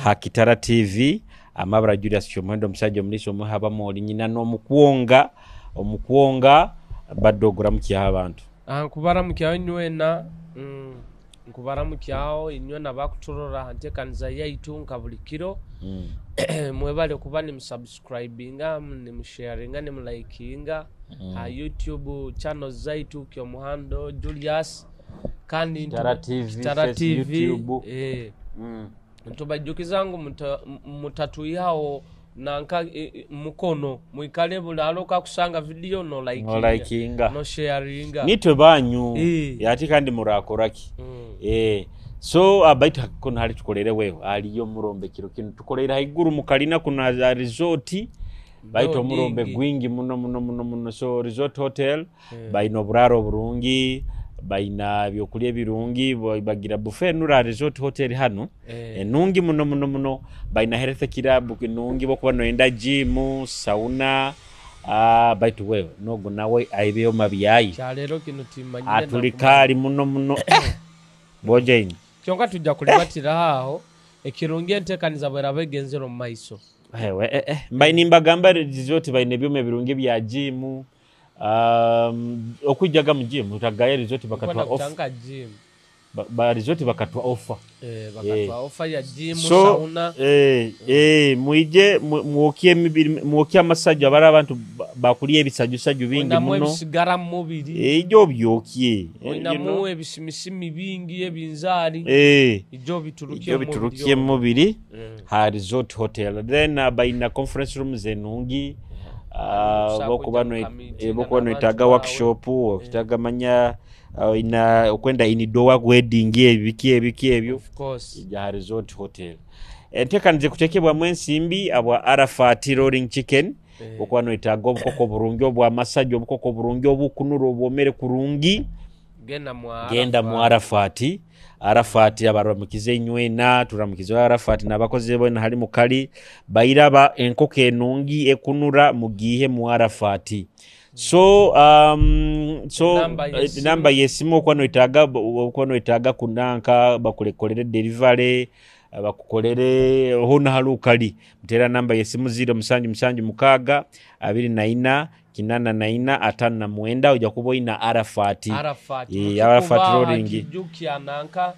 Hakitara TV amabra Julius Chomwendo musajja omuliso muhaba moli nyina omukuonga badogura mukya abantu kubara mukya nywena nkubara mukyawo inyo nabakuturora ntekaniza yaitu nkabulikiro mwebale kuba ni subscribinga ni sharinga ni likinga YouTube channel zaitu kyo muhando Julius kandi Tara TV YouTube ntubajukizangu mutatu yao nanka mukono muikale bulalo kakusanga video no likinga no sharinga nitwe banyu yati kandi murakoraki so abaita kuna hali tukolere wewe aliyo murombe kiro kinu tukolera haiguru mukalina kuna resort baito murombe gwingi muno so resort hotel baino buraro burungi baina byokulye birungi bagira buffet nura resort hotel hano enungi muno baina health club kinungi bokuba noenda gym sauna baitu wewe nogo nawe aibeyo mabiyayi cyalero kino timanyine atulikali muno bojeini kyonka tujja kulibatira haho ekirungi entekaniza bwera begenzero mu maiso hewe mbaini mbagamba resort baine byome birungi bya gym okujaga mu gym utagaye resort bakatwa offer resort bakatwa offer bakatwa offer ya gym sauna muije muokie amasajja bara abantu bakuliye ebisajju bingi muno sigara mubiri ejo byokie namu ebisimisimi bingi ebinzari ejo biturukiye mubiri ha resort hotel then baina conference rooms enungi bokubano itaga workshop okitaga manya ina okwenda inidowa wedding ebiki ebyo of course ya resort hotel entekanze kutekebwa mwensimbi abwa Arafat rolling chicken okwano itaga obukoko burungi obwa masajjo obukoko burungi obukunuro obwomere kurungi genda mu Arafat abaramukize nywena turamukize Arafat nabakoze bo hali mukali bayiraba enkoko enungi ekunura mugihe mu Arafat so namba yesimo kwano itaga kunanka bakulekolere delivery bakukolere hona halukali mtera namba yesimu 0776 24 kinana naina atana muenda uja kuboina Arafat rolling jukia nanka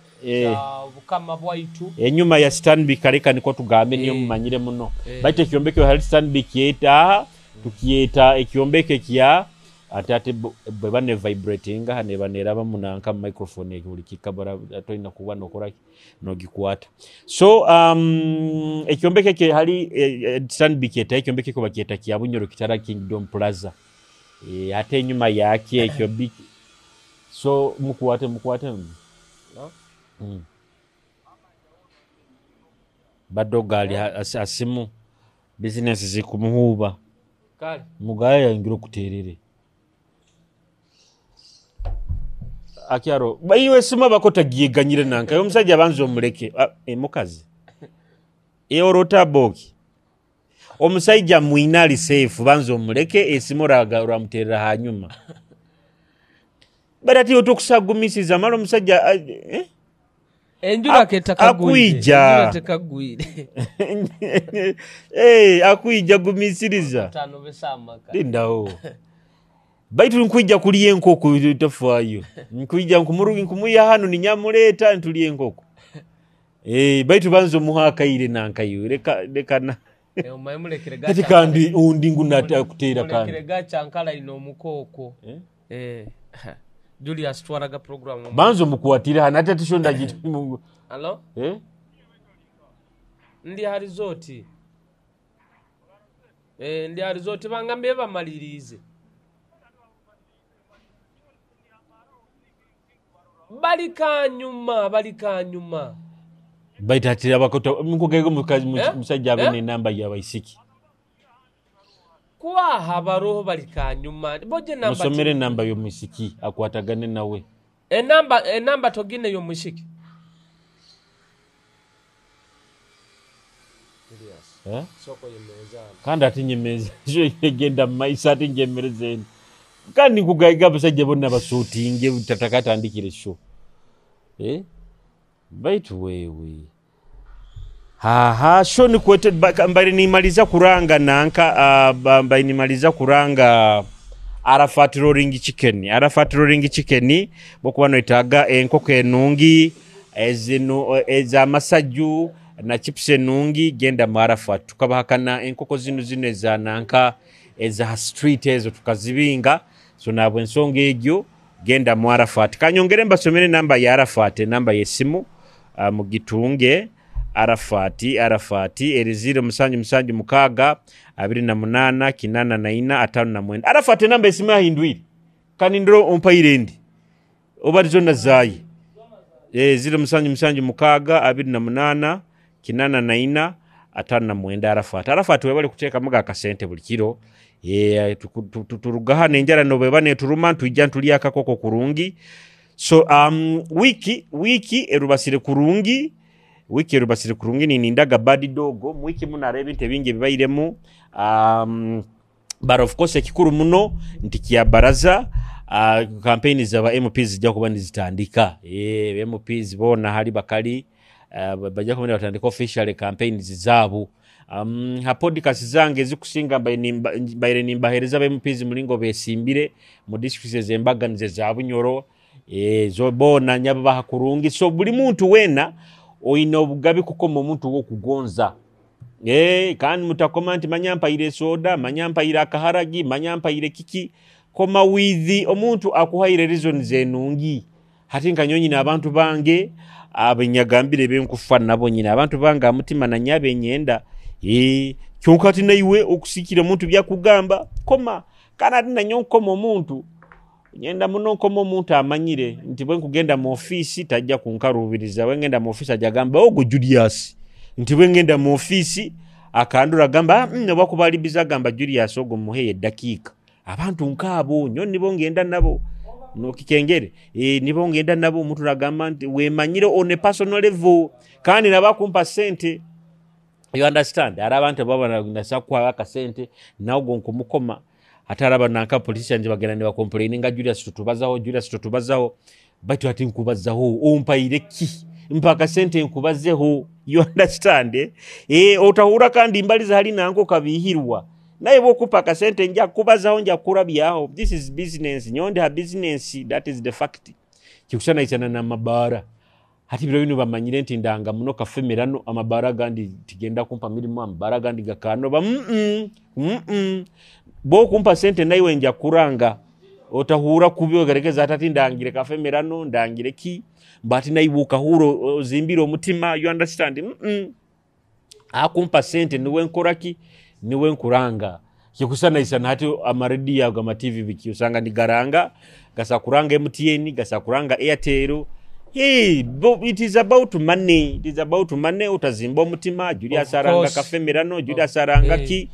bukama bwaitu enyuma ya Stanbic kareka niko tugambe niyo mumanyire muno baite kyombeke hali Stanbic yeta tukieta ekyombeke kya atate bane vibrating hane banera bamunanka microphone ekulikika bara atoina kuba nokora no gikwata so ekyombeke ke hali Stanbic yeta ekyombeke ko bakieta kya bunyoro kitara Kingdom Plaza ate nyuma yake ekyombeke so mukwate no badogali asimu business zikumuhuba kale mugaya ngiro kuterere akyaro bayiwe sima bakota giyeganyire nanka yo musajja banzo muleke mukazi orota boki omusajja muinali safe banzo muleke esimoraga ramuterera hanyuma barati otokusagumisiza malo musajja enjura akuija tekagwire akuija gumisiriza tano besamaka lindawo baitu nkuija kuliye nkoko tofayo nkuija nkumurugi nkumuya hano ni nyamuleta ntuliye nkoko baitu banzo muhaka ile nankayo leka na omayemulekere gacha kandi undi ngunata kutera kandi mulekere gacha ankala ino mukoko Julius twaraga program banzo mukuwatira hanata tishonda jitu mungu allo ndi harizoti ndi harizoti bangambe bamalirize balikanyuma baitatira bakota mukugego mukazi musajja abene namba ya baisiki kwa habaroho balikanyuma boje namba musomere namba yo musiki akwatagane nawe namba togine yo musiki soko yemeza kandi atinyemeza jo yegenda maisa atinyemerezeni kandi kugaiga basajja bonna basutinge tatakata andikire show baitu wewe shoni kwete mbali nimaliza kuranga nanka mbali nimaliza kuranga Arafat rolling chicken bokuba no itaga enkoko enungi eza masaju na chips enungi genda mu Arafat tukabahakana enkoko zino za nanka eza street ezo tukazibinga so nabwe ensonga egyo genda mu Arafat kanyongere mbasomere namba ya Arafat namba yesimu mugitunge Arafat eriziro musanju mukaga 28 kinana na ina atanu na mwenda Arafat namba esimu ya hindwiri kanindro ompairendi obarizo na zayi ziro musanju mukaga 28 kinana na ina atanu na mwenda Arafat webale kuteka muga akasente buli kiro turugaha nenjara no bebane turuma tujja tuliya kakoko kurungi so wiki erubasire kurungi ni nindaga badi dogo mwiki munarebe ntebinge bibairemu but of course ekikuru muno ntikiya baraza campaign zaba MPs zijja kuba nizitandika MPs bona hali bakali bajja kuba batandika official campaigns zabo ha podcast zange zikusinga bayire nimbahereza MPs mulingo besimbire mu districts zembaga nize za Bunyoro zo bona nyaba hakurungi so buli muntu wena oino bugabi kuko muntu wo kugonza kandi mutakomanti manyampa ile soda manyampa ile akaharagi manyampa ile kiki koma withi omuntu akuhaire reason zenungi hati nkanyonyi nabantu bange abenyagambire benkufa nabo nyina abantu banga mutima na nyabe nyenda kyokati naiwe okusikira muntu byakugamba koma kana dina nyonko muntu nyenda muno komo muntu amanyire nti bwe kugenda mu office tajja kunkarubiriza wengenda mu office ajagamba ogo Julius nti bwe ngenda mu office akandura gamba bakubalibiza gamba Julius ogo muheye dakika abantu nkabo nyo nibo ngenda nabo no kikengere nibo ngenda nabo muntu ragamba nti we manyire on a personal level kandi nabakumpa sente you understand arabantu baba nasakwa akasente nawo nkumukoma ataraba nanka politician bagenda ne complaininga Julius tutubazaho batu ati nkubazaho umpaire ki mpaka sente nkubazeho you understand otahura kandi mbaliza hali nanko kabihirwa naye bokupaka sente nja kubazaho nja kurabyaho this is business nyonde ha business that is the fact kikushana ichana na mabara hati biro bino bamanyire nti ndanga muno kafemerano amabara gandi tigenda kumpa mirimo amabara gandi gakano ba bo kumpa sente naiwe nja kuranga otahura kubyo garekeza atati ndangire kafemerano ndangire ki bati naibuka huro zimbiro omutima you understand akumpa sente niwe nkoraki niwe nkuranga kikusana isana hati amaredi ya gama TV biki usanga ni garanga gasa kuranga MTN gasa kuranga Airtel it is about money utazimba omutima Julius aranga kafemerano Julius aranga ki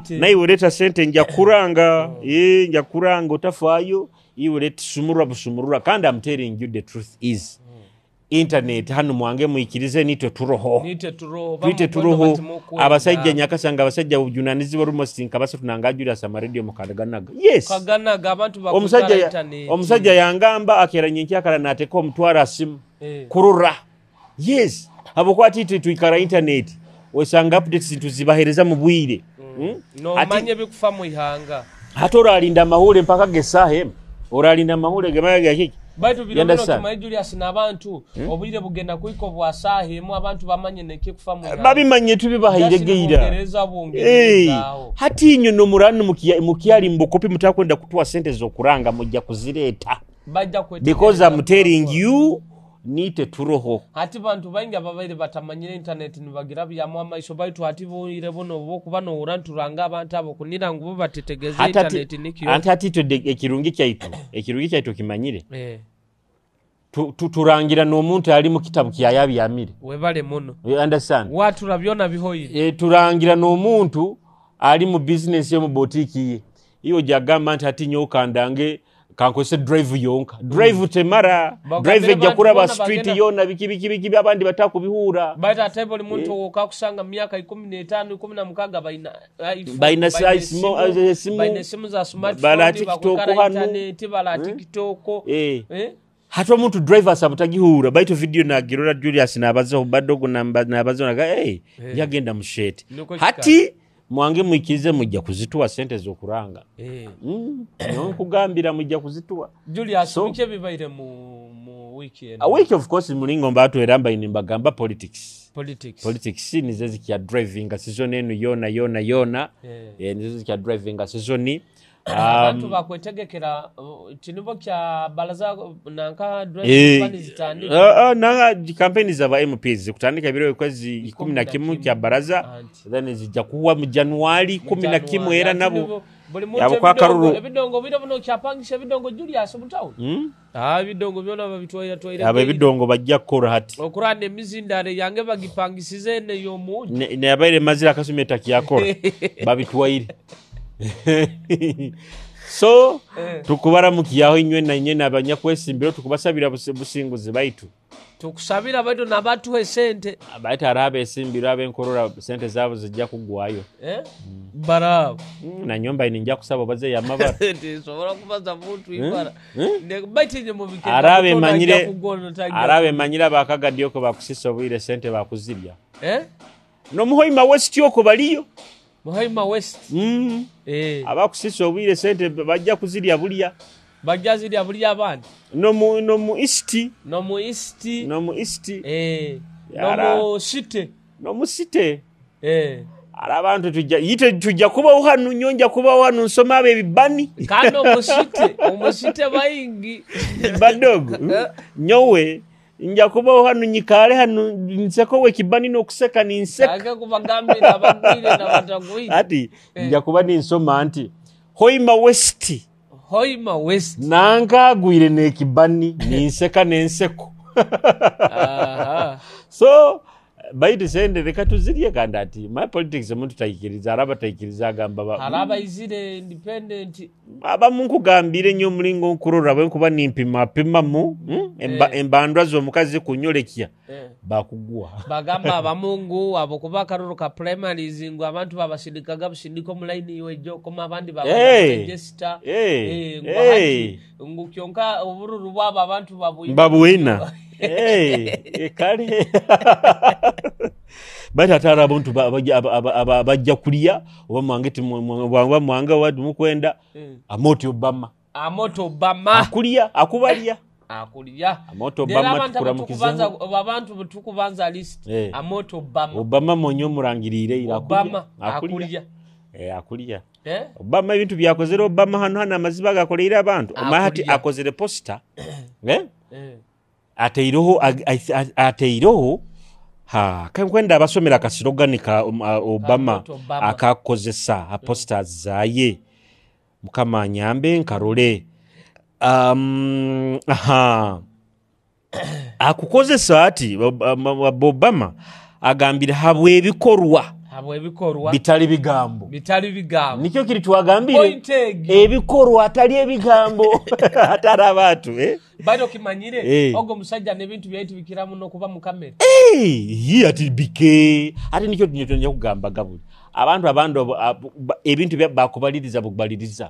naiwe leta sente nja kuranga nja kuranga utafayo iwe leta sumurura kandi I'm telling you the truth is internet hanu mwange muikirize nite turoho abasajja nyakasanga abasajja ujunanizi borumosinka base tunanga Julius amaradio mukadaganaga yes kaganaga abantu bakuzara internet omusajja yangamba akera nyinkya kala nateko mutwara simu kurura yes abokwati tuikara internet osanga updates tuzibahereza mu bwire no manye bikufa mu ihanga hatora alinda mahule mpaka gesahe oralinda mahule gemaga kiki baitu bino tuma Julius nabantu obulire bugenda kuiko bwasahe mu abantu bamanye neki kufa mu babimanye tubibahire geira hati nyo no muranu mukiyali mbokopi mutakwenda kutua sente zokuranga mujja kuzireta because I'm telling you nite turoho hati bantu bainga babaire batamanyire internet nibagira byamwa maiso baitu hati boire bono bokubano uranturanga abantu abo kunira ngubo batetegeze internet nikiyo hati to ekirungi kyaitu kimanyire turangira no muntu ali mu kitabu kiyayabi yamire webale muno you understand watu rabyona bihoyire turangira no muntu ali mu business yo mu boutique ye iyo jagamba hati nyokandange kankose drive yonka drive temara drive jakura ba street yona biki abandi batakubihura baita table muntu okakusanga myaka 15 16 baina simu za smartphone bala TikTok hanu bala TikTok hati omuntu driver sabutagihuura baitu video nagirora Julius nabaza obadogo nabaza naga yagenda mushete hati mwange mwikirize mujja kuzituwa sente zokuranga nkugambira mujja kuzituwa Julius muke bibaire mu weekend a week of course mulingo mbatu eramba inimbagamba politics nizo zikia driving season enu yona nizo zikia driving season abantu bakwetegekera kinubo kya balaza nanka driving zitandika nanga campaign za ba MPs kutandika biro kwezi 11 kya baraza then zijja kuwa mu January 11 era nabo yabo kwa karuru ebidongo bino kyapangisha bidongo Julius mutawo bidongo byona babitwaya twaire bidongo bajja kora hati okurande mizindare yange bagipangisize ne yomu ne abaire mazira kasumeta kyakora babitwaire so tukubara mukiyaho inywe na nyene abanyakwesimbiro tukubasabira businguzi baitu tukusabira baitu nabatu esente abaita arabe esimbiro abenkorora sente zabo zijja kugwayo barabo na nyumba ininja kusaba baze ya mabara sobora kubaza muntu ibara ne baitinye mu bikende arabe manyira bakagadio ko bakusisa obwire sente bakuzirya no muhoima west yoko baliyo Muhaima West abakusisa obwire sente bajja kuzirya bulya bajazirya bulya abandi no mu east no mu city no mu city arabantu tujja kuba hano nyonja kuba hano nsoma abe bibani kano mu city bayingi badogo nyowe nja kuba hano nyikale hano nseko we kibani no kuseka ni nseka aka kubagambira abagwire na batagwire ati nja kuba ni nsoma anti Hoima West nanka gwire ne kibani ni nseka nenseko so baidi sende rekatuziriye kandi ati my politics omuntu tayikiriza araba tayikiriza agamba araba izire independent aba munku gambire nyo mulingo nkurora bwe kuba nimpima mu embandwa zo mukazi kunyolekia bakugwa bagamba abamungu abo kuba karuru ka primaries ngo abantu babashindikaga bushindiko mu line yojo koma abandi register ngo kyonka ubururu bwaba abantu babuina kale batatara abantu bajja kuliya oba mwangeti mwanga wadu mukwenda amoto Obama akubalya amoto Obama tukuramukiza abantu tukubanza list amoto Obama monyo murangirire ira akuliya Obama ibintu byakozera Obama hano amaziba gakoleera abantu omahati akozere poster ateiroho kwenda abasomera kasirogani ka Obama akakozesa posters zaye mukama nyambe nkarole akukozesa ati Obama agambira habwe bikorwa bitali bigambo nikyo kiri twagambire ebikorwa atali ebigambo atara abantu bado kimanyire ogo musajja ne bintu byaitu bikiramu no kuba mu kamera ati bike ati nikyo tunyotonya kugamba gabuli abantu ebintu byabakubaliriza bukubaliriza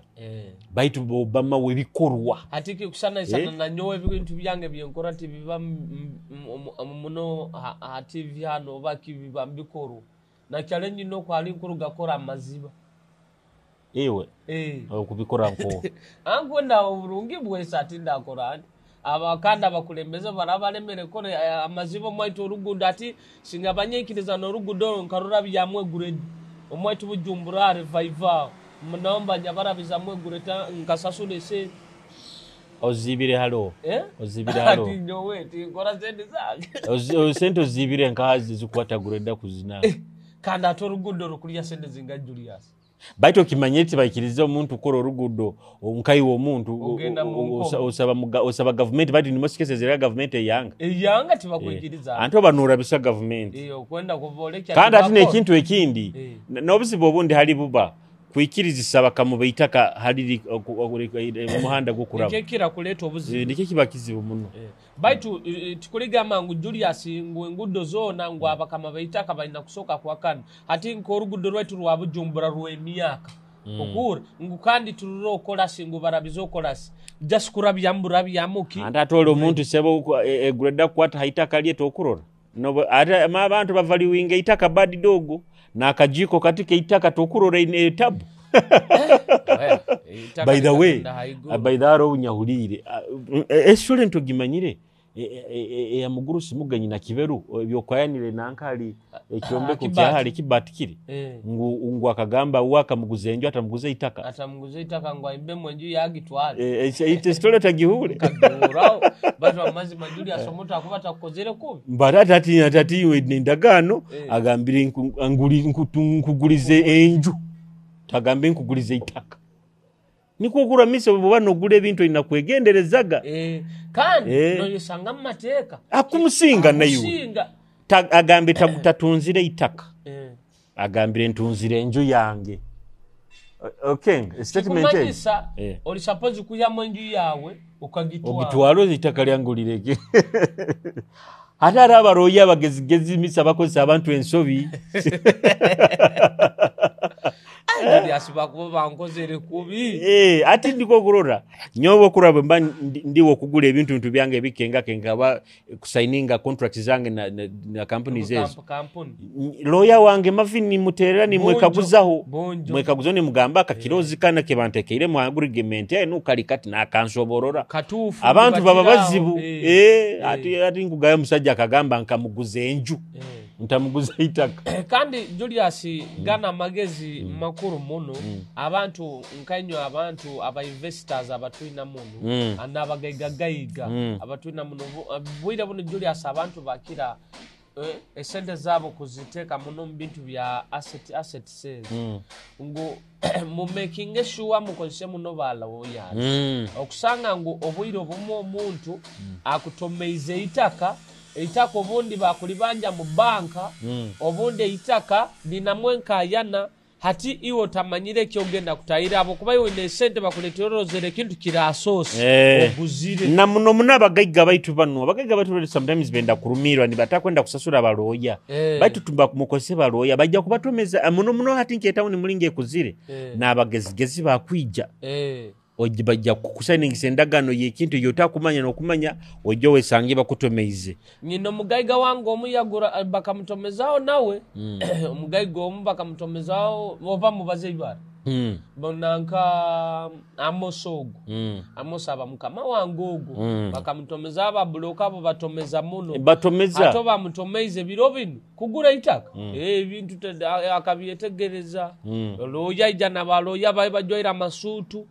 baitu Obama we bikorwa ati kikusana isana na nyowe bintu byange byenkora ati biba muno TV hano baki biba bikorwa na challenge no kwali nkuruga kora amaziba ewe okubikora nko ankwenda uburungi bwese ati ndakora abakanda bakulembeza barabalemere kone amaziba mwaito orugundo ati singabanyekiriza no rugundo nkarura byamwe grade omwaito bujumbura revival munomba nyabarabiza mwe gureta nkasasule se ozibire halo ati nyowe ti ngora zende zake sento zibire nkazi zikwata grade kuzina kanda torugudo rukulia sende zinga Julius baito kimanyeti bayikiriza omuntu koro rugudo omukai wo muntu osaba government badi ni mosikese zira government eyanga tibakwikiriza anto banura bisa government kwenda kuvoleka kanda atine ekintu ekindi nobusibo obundi hali buba kuikirizisa bakamubaitaka haliri muhanda gukuraba kekira kuleta obuzibu ndike kibakizibu muno baitu tukuligama ngu Julius ngudo zona ngwa bakama baitaka balina kusoka kwa kana ati nko rugudo rwetu rwa Bujumbura rwe myaka okura ngukandi tururo okolasi ngubarabizo okolasi just kurabyamurabyamuki andatole omuntu sebo egureda kwata haitaka lyeto okurora no ate abantu bavali winge itaka badi dogo na akajiko katika itaka tokurora ine tabu by the way by the way unyahulire esure ntogimanyire ya muguru simuganyi na kiberu byokwayanire nankali ekyombe ko cyahali kibatikire ngu akagamba waka muguzenjo atamuguze itaka ngo imbe mwenju yagitwale ite story tagihure kadurao batu amazi majuri asomota akubata kukozere kubi mbara tati we ndagano agambire nkugurize enju tagambe nkugurize itaka niko kuramisa bubano gure bintu inakwegenderezaga kandi no yisanga mateka akumusinga nayo agambe tatunzire itaka agambire ntunzire enju yange okay statement oli suppose kuya mwenju yawe ukagitwaro itaka lyangulireke atara abaroya bagezigezi misa bakoze abantu ensobi ndi asiba kuba bankozere kubi ati ndiko kurora nyobo kuraba mba ndiwo kugula ebintu byange bikenga ba kusigninga contracts zange na companies ezo lawyer wange mafini muterera ni mwekaguzaho mwekaguzone mugamba akakirozi kana kebantekeire mu agreement eno kalikati na kansoborora abantu baba bazibu ati ngugaya musajja akagamba nkamuguze enju ntamuguze itaka kandi Julius gana magezi makuru muno abantu nkanyo abantu aba investors abatwina muno anabagaiga abatwina muno bwira buno Julius abantu bakira esente zabo kuziteka muno mbintu bya asset sales ngo mu making sure mu konse muno bala woya okusanga ngo obwiro bumo omuntu akutomeize itaka obundi bakulibanja mu banka obundi itaka linamwenka yana hati iwo tamanyire kyogenda kutayira abo kuba iwo ne sente bakuleterozere kintu kirasoose obuzire na muno munabagaiga baitu bano abagaiga batu sometimes benda kurumirwa ni batakwenda kusasura baloya baitu tumba kumukose baloya bajja kubatomeza muno hati nketawo ni mulinge kuzire na abagezigezi bakwija ojibajja kukusaininga endagano yekintu yotakumanya nokumanya ojjo wesange bakutomeize nyino mugaiga wangu omuyagura bakamutomezao nawe omugaiga omu bakamutomezao oba mubaze ibara bonanka amosogo amosaba mukama wangogo bakamutomeza ababloka abo batomeza muno batomeza atoba mutomeize birobino kugura itaka ebintu akabyetegereza loya ijana baloya bajoira masutu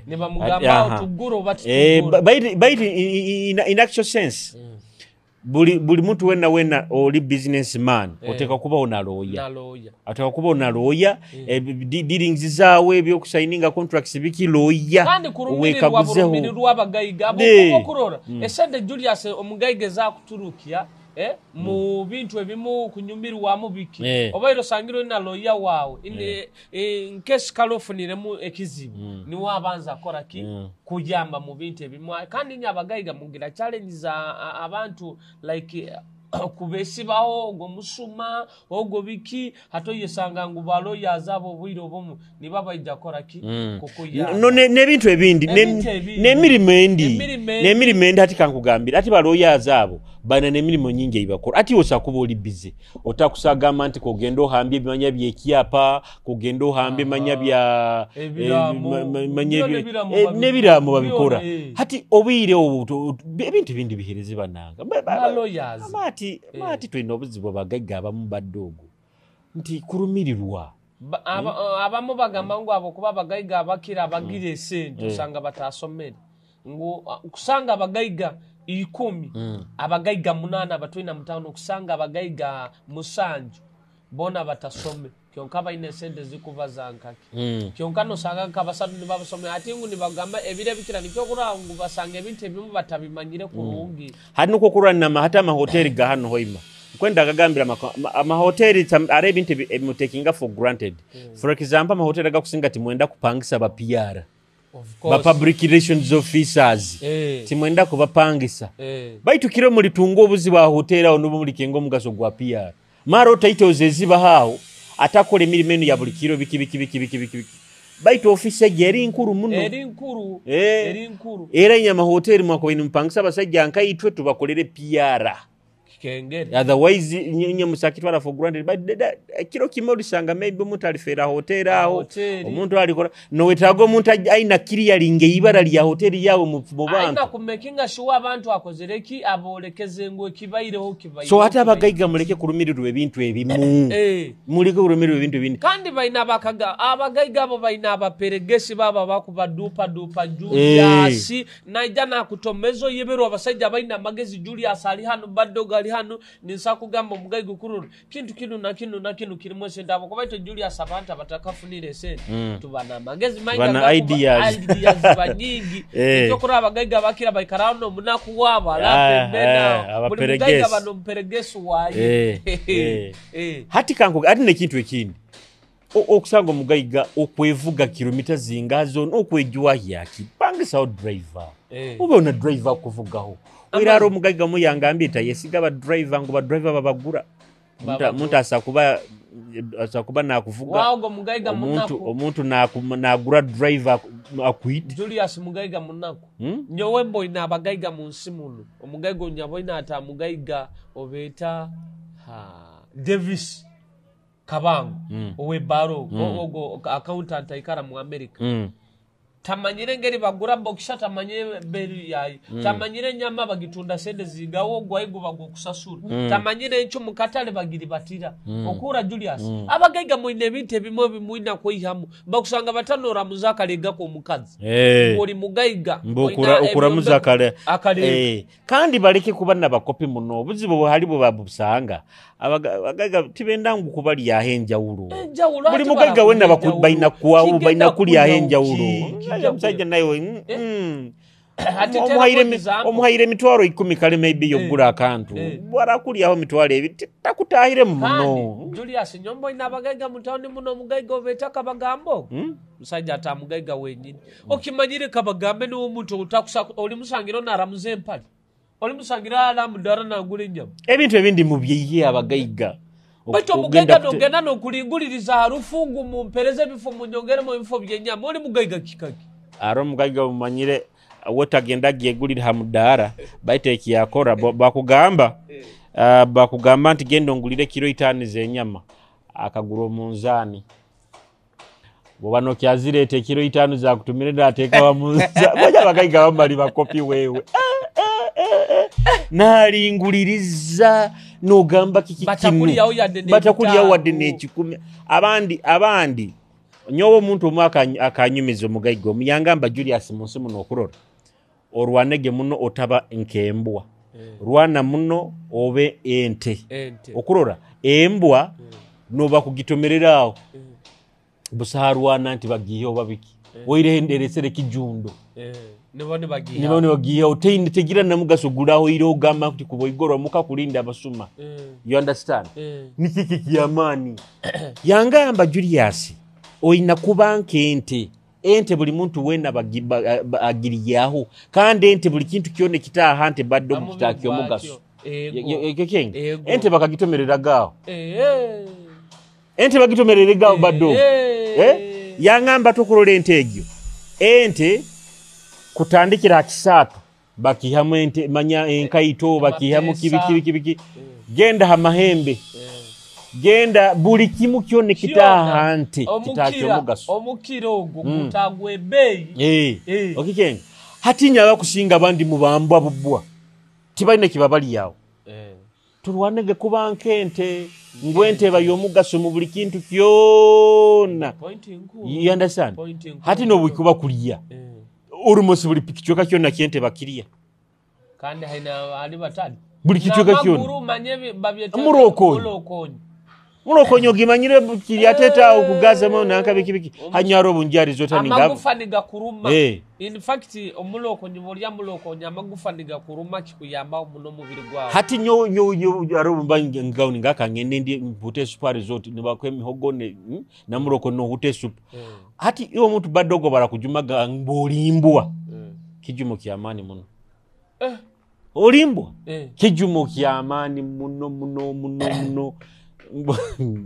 niba mugamba tuguro bati in actual sense buli muntu wena oli businessman oteka kuba ona lawyer ateka kuba ona lawyer dealings zawe byo kusigninga contracts biki lawyer wekaguzeho abagaiga abo kurora esende Julius omugaiga za kuturukia mu bintu ebimu kunyumirwa mu biki obairo sangiro na lawyer wawe in case kalofunire mu ekizibu ni wabanza akora ki kujamba mu bintu ebimu kandi nyabagaiga mugira challenge abantu like kubesibaho ngo musuma ogo biki hato yesanga ngo balo yazabo bwiro bomu ni baba ijakora ki kukuya no ne bintu ebindi ne mirimendi ati kankugambira ati balo yazabo bana ne mirimo nyingi ibakora ati osakuba oli busy otakusaga manti kogendo hambye bimanya byekiapa kogendo hambye manya bya nebiramo babikora hati obwire ebintu bindi bihereze bananga balo yazi mati twino obuzibu bagagga abamu baddogo nti kurumirirwa abamu bagamba ngo abo kuba bagaiga abakira abagire esente usanga batasomere ngo kusanga abagaiga 10 abagaiga 8 abatwina 5 kusanga abagaiga 7 bona batasome kyonka bayine sente zikuva zankaki kyonka no sanga kabasatu ni babasome ati ngo ni bagamba ebire bikira nikyo kurangu basanga ebintu ebimu batabimanyire kurungi hano ko kurana hata ama hoteli ga hano hoima kwenda akagambira ama hoteli are ebintu ebimutekinga for granted for example ama hoteli agakusinga timwenda kupangisa ba PR ba public relations officers timwenda kubapangisa baitu kiro muri tungo obuzi ba hoteli aho nubo muri kengo mugaso gwa PR maro titles eziba hao atakola emirimu eno ya buli kiro biki baita office je eri nkuru muno eri nkuru era nyama hotel mwako ino mpangisa basajja nkaitwe tubakolere PR kengere otherwise nye musakitwala for granted but kiro kimodi sanga maybe omuntu alifera hotel aho omuntu alikola no wetago omuntu aina clearing ibara lya hotel yawo mu bantu aina kumekinga shuwa abantu akozereki abolekeze ngo kibaireho so hata abagaiga muleke kurumirirwa ebintu ebimu muleke kurumirirwa ebintu ebindi kandi baina bakaga abagaiga abo baina abaperegesi baba bakubadupa Julius naijana kutomezo yeberwa basajja baina magezi Julius ali hano badoga ali hano ninsa kugamba omugaiga kururu kintu kinu na kinu kirimo sendabo kubaito Julius abantu abatakafunire sente tubana magezi bana ideas banyingi cyo kuri abagaiga bakira bayikarano munaku waba lapembena buli mugaiga bano mperegesi waye hati kanko ati ne kintu ekindi okusanga omugaiga okwevuga kilomita zingazo n'okwejwa yaki pangisa driver ube una driver kuvugaho wiraro omugaiga mu yangambita yesiga ba driver ngo ba driver babagura muntu asakuba nakuvuga wago mugaiga munaku omuntu nagura driver akwit Julius mugaiga munaku nyowe boy na bagaiga mu nsimuno omugaiga onyabo ina ata mugaiga obeta Davis Kabango owe baro ogo accountant ikara mu America tamanyire ngeri bagura boxsha tamanyire beri yayi tamanyire nyama bagitunda sende zigawo gwaigo bagokusasura tamanyire encho mukatale bagiri batira okura Julius abagaiga mu inebite bimo bimuina koyihamu bakusanga batanora muzaka lega ko mukazi uri mugaiga okura muzaka kandi baleke kubana bakopi muno buzibo hali bo babusanga abagaiga tibendangu kubali yahenja ulu buli mugaiga wenda bakubaina kuwa baina kuli yahenja ulu msajja nayo omuhaire mitwaro 10 kale maybe yogura akantu barakuli aho mitwaro ebi takutahire muno Julius nyombo ina bagaiga mutawni muno mugaiga obetaka bagambo msajja ata mugaiga wenyini okimanyire kabagambe no omuntu utakusa oli musangiro naramuze empali oli musangira ala mudara na gulinya ebintu ebindi mubyiye abagaiga bato mugaiga nogenda no kulinguliriza harufungu mumpereze bifo munyongere mu bifo byenyama oli mugaiga kikaki aro mugaiga umanyire wotagenda gyegulira hamudara baiteki yakora bakugamba nti gendo ngulire kilo 5 zenyama akaguro munzani bobano kyazirete kilo 5 za kutumire ndateka wa munzani boja bagaiga bamali bakopi wewe nalinguliriza nogamba batakuliyawo wadde n'ekikumi abandi nyowo omuntu omu akanyumiza omugaiga omuyangamba Julius munsi muno okurora olwanege muno otaba nkembwa lwana muno obe ente okurora embwa noba kugitomererawo busaharwana nti bagiyeho babiki oirenderesere kijundo nibone bagiyeho oteine tegira namugaso gulaho iro ogamba kuti kuboigoro muka kulinda abasuma you understand nikiki kiyamani yangamba Julius oina kubanke ente buli muntu wena agiriyaho kandi ente buli kintu kyone kitaha ante baddo mukitakyo mugaso ente bakagitomereragaho ente bagitomereragaho baddo yangamba tokulola ente egyo ente kutandikira kisatu bakihamu ente manya enkaito bakihamu kibiki genda ha mahembe genda buli kimu kyone kitahante kitakyo mugaso omukiro ogwo kutagwe beyi okikenge hatinya bakusinga bandi mubambwa bubwa tibaine kibabali yawo tulwanege kubanke ente ngwente bayo mugaso mu buli kintu kyona you understand hati no bikuba kuliya urumosi buli pikichoka kyona kyente bakiriya kandi haina ali batali buli kichoka kyona maguru manyebe babyete mulokonyo gimanyire bukiri ateta okugaza mo nankabiki hanyaro bunjari zotani ngabo amagufaniga kuruma in fact omulokonyo bolya mulokonyo amagufaniga kuruma kikuyamba muno mubiri gwawo hati nyo aro mbangi ngawuni ngaka ngende ndi bute super resort nibakwe mihogone na muloko no hute soup hati iyo muntu badogo barakujumaga mbolimbwa kijumo kyamani muno olimbwa kijumo kyamani muno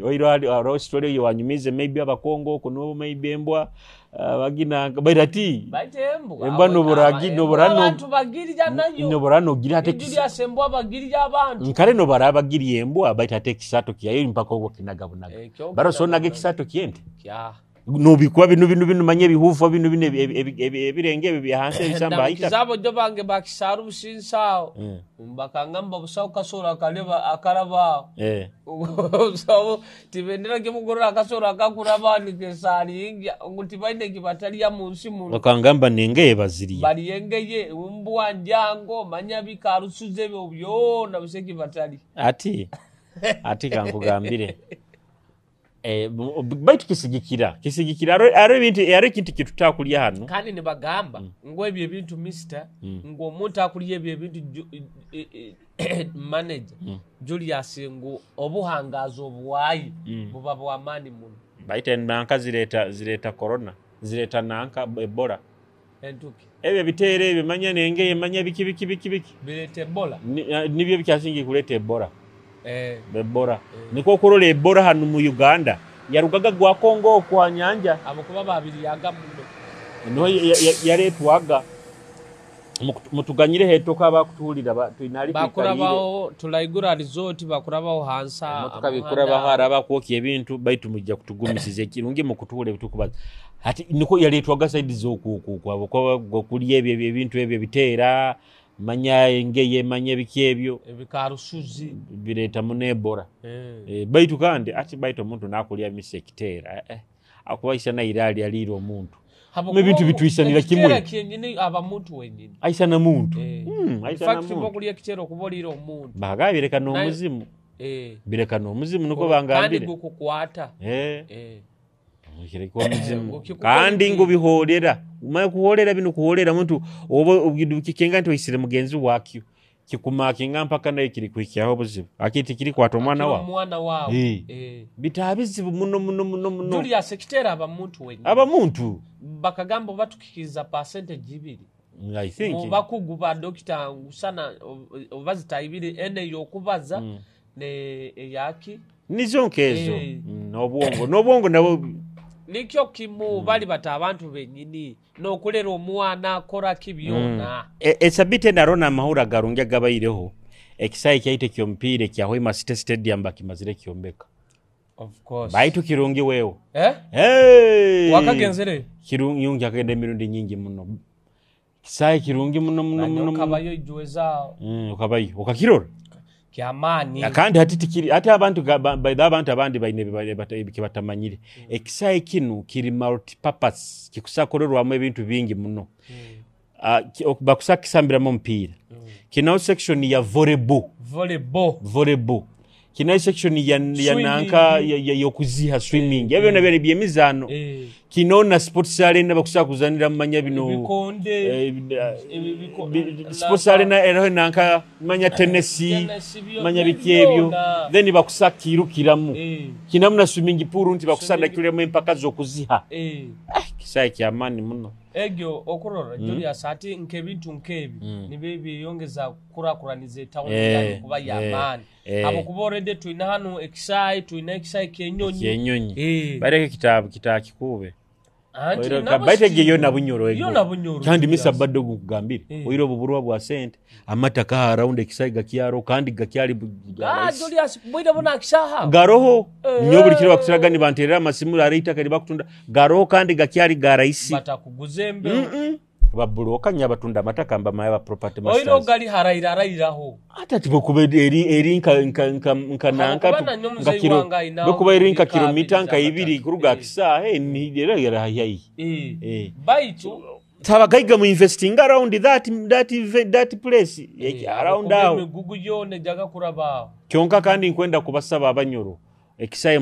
oiro aro story yo wanyumize maybe abakongo kuno maybe embwa bagina bairati baite embwa no buragi no burano abantu bagirija nayo no burano gira ate Julia sembwa bagirija abantu nkale no baraba giri embwa baita ate kisato kiyayo mpaka ogwo kinagabunaga baro so nage kisato kiyente kya no bikwa binu manye bihufu binu ebirenge byahanse bisamba aita kizabo jo bange bakisaru businsao mbakangamba busao kasora kaleba akaraba so tibendera kimugorora akasora akakuraba ni kesari ingia nguti baine kibatali ya munsi muno bakangamba nenge baziriye bali yengeye umbwa njango manya bikarusuze byo na buseki batali ati kankugambire baitu kisigikira aro ibintu kitutakulya hano kandi ne bagamba ngo ebyo ebintu mister ngo omuntu akulye ebyo ebintu manager Julius ngo obuhangazo obwayi buba bwamani muno baita nanka zireta corona zireta nanka ebola entuki ebyo bitere bimanya nenge manya biki bilete ebola nibyo bikyasingi kuleta ebola Ebola niko kurola Ebola hano mu Uganda yarugaga gwa Kongo kwa nyanja abakuba babiri yaga muno no yaretwaga mutuganyire hetoka bakutulira twinali bakurabaho tulayigura resort bakurabaho hansa mutukabikurabaho araba kwokye ebintu baitu mujja kutugumisize kirungi mu kutule bitukubaza ati niko yaretwaga side zo kwabo kwa kuliye ebintu ebyo bitera manya engeye manya bikebyo ebikarusuzi bireta munebora baitu kandi ati baitu omuntu nakulya misekitera akubaisha na irali aliro omuntu mebintu bitwisanira kimwe kinyini aba muntu wenyine aisha na muntu aisha na muntu fact kitero kubolira omuntu bagabireka no muzimu bireka no muzimu nuko bangambire kandi gukukwata kireko muzimu kandi ngo biholera umaye kuholera bino kuholera muntu obo ubwidukikenga nti wisire mugenzi wakyo kikumakinga mpaka nayo kiri kwikyaho buzibu akiti kiri kwato mwana wawo bitabizibu muno Julia sekitera aba muntu bakagamba batukikiza percentage ibiri I think bakuguba doctor ngusana obazita ibiri ene yokubaza ne yaki nizonkezo nobwongo nabo nikyo kimu bali bata abantu benyini no kulera omwana akora kibyona esabite narona mahura garunga gabayireho ekisayi kyaite kyompire kya Hoima City Stadium bakimazire kyombeka of course baitu kirungi wewe wakagenzere kirungi yungi akende mirundi nyingi muno kisayi kirungi muno kabayo ijweza ukabayo ukakirora kyamani akandi hatitikiri ate abantu abantu abandi batamanyire ekisayi kinu kiri multi purpose kikusakorerwamu ebintu bingi muno bakusakisambira mu mpira kino section ya volleyball kino section ya nanka yokuziha swimming ebyo nabere byemizano kino na sports arena bakusakuzanira manya bino sports arena ero nanka manya tennis manya bikebyo then bakusakirukiramu kinamuna swimming pool nti bakusandakiremo impaka zokuziha kisayi kyamani muno egyo okurora Julius ati nkebintu nkebi nibebi yongeza kurakuranize town yani kuba yamani abo kuborede tuina hano exai kenyonyi bareke kitakikube baitege yona bunyoro kandi misabaddo kugambira oyiro buburwa bwa sente amataka around ekisaiga kyaro kandi gakyali Julius boida bona kishaha garoho nyobuli kiri bakusiraga ni banterera amasimu arita kali bakutunda garoho kandi gakyali garaisi batakuguzembe babuloka nyabatunda amataka amba maya property masters oyiro gali harayiraho ata tibo kubede eri nkananka ngakiro bekuba eri nka kilomita nka 2 kuruga kisa ni dera hayi baitu tabagaiga mu investing around that place around out gugu yone jaga kuraba kyonka kandi nkwenda kubasaba abanyoro ekisaye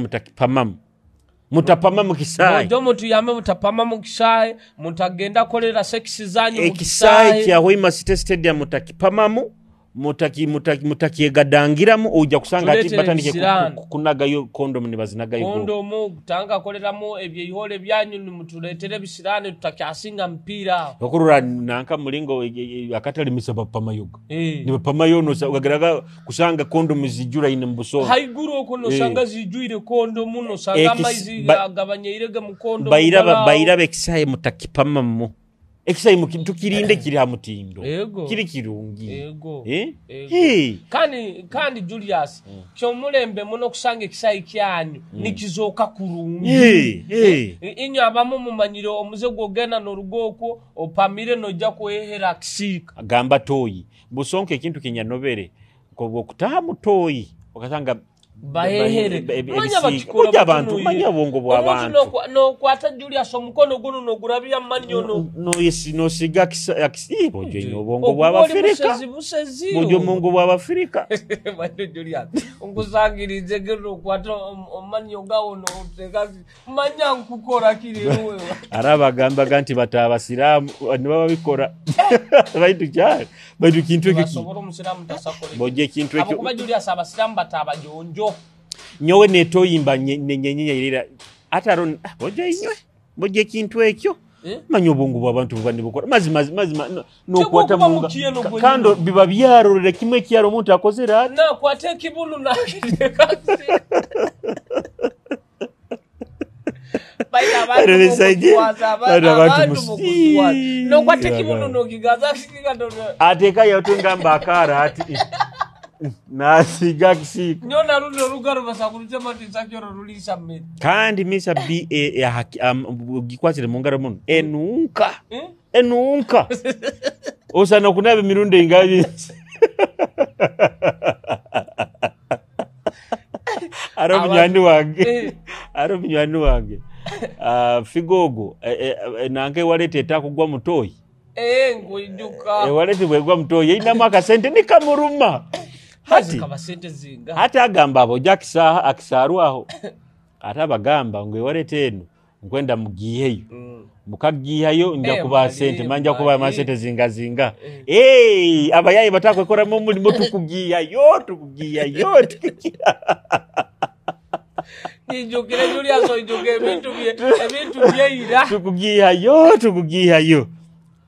mutapama mu kisaye ndio mutu yame mutapama mu kisaye mutagenda kolera sex zanyu mu kisaye kya Hoima City Stadium mutakipamamu mutakiyegadangiramu ojja kusanga ati batandike kunagayo kondomu ne bazinagayo kondomu kutanga koleramu ebyo ihole byanyu mutuletere bisirane tutakyasinga mpira okurura nanka mulingo akatali misaba pamayoga ni pamayono ogageraga kusanga kondomu zijura ine mbuso haiguru okuno sanga zijuire kondomu no sanga maizi agabanyirege mu kondomu bayira bekisaye mutakipamamu ekisayi mukintu kirinde kiri hamutindo kiri kirungi kandi Julius kyomulembe muno kusanga ekisayi kyanyu nikizoka kurungi inyo abamu mumanyiro omuze gwogena n'orugoko opamire nojja kwehera kisika agamba toyi busonke ekintu kinyanobere ko kutaha mutoyi okasanga bahehere manya bakikora abantu manya bongo bw'abantu no kwata Julius omukono guno no gurabya manyo no siga akisibo jo bongo bw'Abafrika bojo mongo bw'Abafrika manya Julius ungusangirize gero kwata omanyo gawo no teka manya nkukora kiri wewe araba gamba ganti batabasiramu niba bikora baitu cyane baitu kintu iki boje kintu iki abo Julius abasiramu batabajonjo nyowe netoyimba nyenyenye irira ataron boje kintu ekyo manyo bongo bw'abantu bwani bukora mazima no kwata munga kando biba byarorere kimwe kyaro omuntu akozera na kwate kibulu na no kwate kibulu no gigaza ateka yotungamba akara ati nasiga kisika nyona runo rugaro basakuruje matisakyo rulisa mmene kandi misa gikwatire mungara muno enunka osana kunabe mirundo ingabi arobinywani wange figogo nange walete takugwa mutoyi nguiduka walete bwegwa mutoyi ina maka sente nikamuruma hati agamba abo jakisa akisaruaho ati abagamba ngwe walete eno nkwenda mugiyeyo mukagiyayo nja kuba sente manja kuba masente zinga abayayi batakwekora mu mulimo tukugiyayo ijukire Julius oijuke ebintu byeira tukugiyayo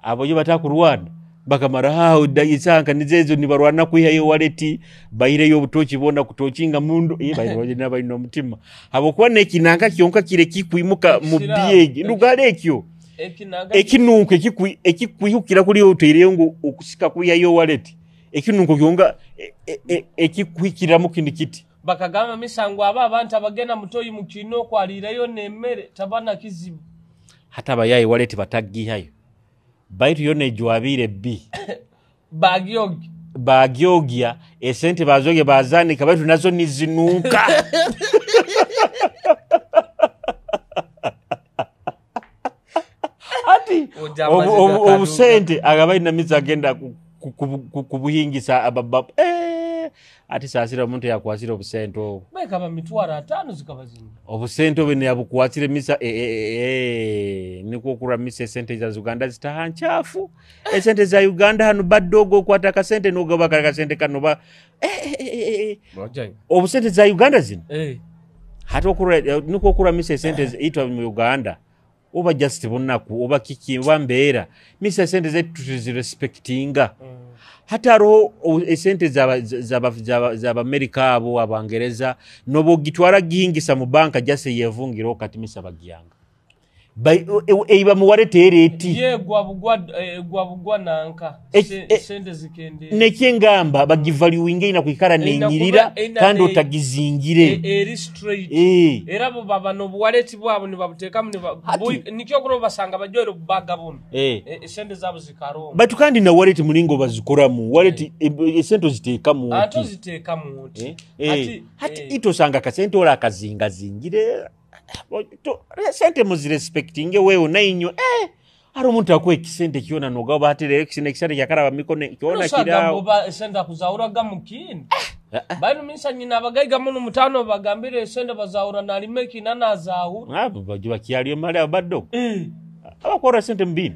abo yo batakurwana bakamara hao dayisanka nizezo nibarwana kwihayo waleti bayireyo obutoki bona kutokinga mundu bayiroje nabayino mutima abo kwa nekinanga kyonka kire kikwimuka mu byege ndugale ekyo ekinunko ekikwihukira kuri oteire ngo okusika kwihayo waleti ekinunko kyonga ekikwikira mu kindi kiti bakagama misango aba abantu abagena mutoyi mukino kwalirayo nemmere tabana kizibu hata bayayi waleti batagihayo baitu yone jwabire B bagyogia esente bazoge bazani kabaitu nazo nizinuka ati obusente agabayi namiza agenda kubuhingisa ababa ati sasira omuntu yakwasira obusente obwo bekaba mitwara 5 zikabazini obusente obwo yabukwasire misa niko kuramisa sente za Uganda zitahanchafu sente za Uganda hanu badogo kwata ka sente no gaba ka sente kanoba obusente za Uganda zino hata okura niko kuramisa sente itwa mu Uganda oba just bonaku oba kiki bambera misa sente zetu respectinga hata roho esente za Amerika abo abangereza nobo gitwara gihingisa mu banka jase yevungiro kati misa bagiyanga eiba muwarete eti gwabugwa nanka sente zikende nekengamba bagivaluinga ina kuikara nenyirira kandi otagizingire eri straight era bo baba no buwareti bwabo ni babuteka nikyo kuro basanga bajoro bubaga bono sente zabo zikaro batu kandi na wareti mulingo bazikora mu wareti sente ziteka mu ato ziteka mu hati ito sanga kasente ora kazinga zingire sente muzirespectinge wewe nainyo ari umuntu akwe kisente kiona noga batire kisente yakaraba mikone kiona kirao sente kuzauraga mukindi bano minsa nyina abagaiga muno mutano bagambire sente bazaura na limeki nanazahu abo bajuba kialiyo mali abaddo abakora sente mbini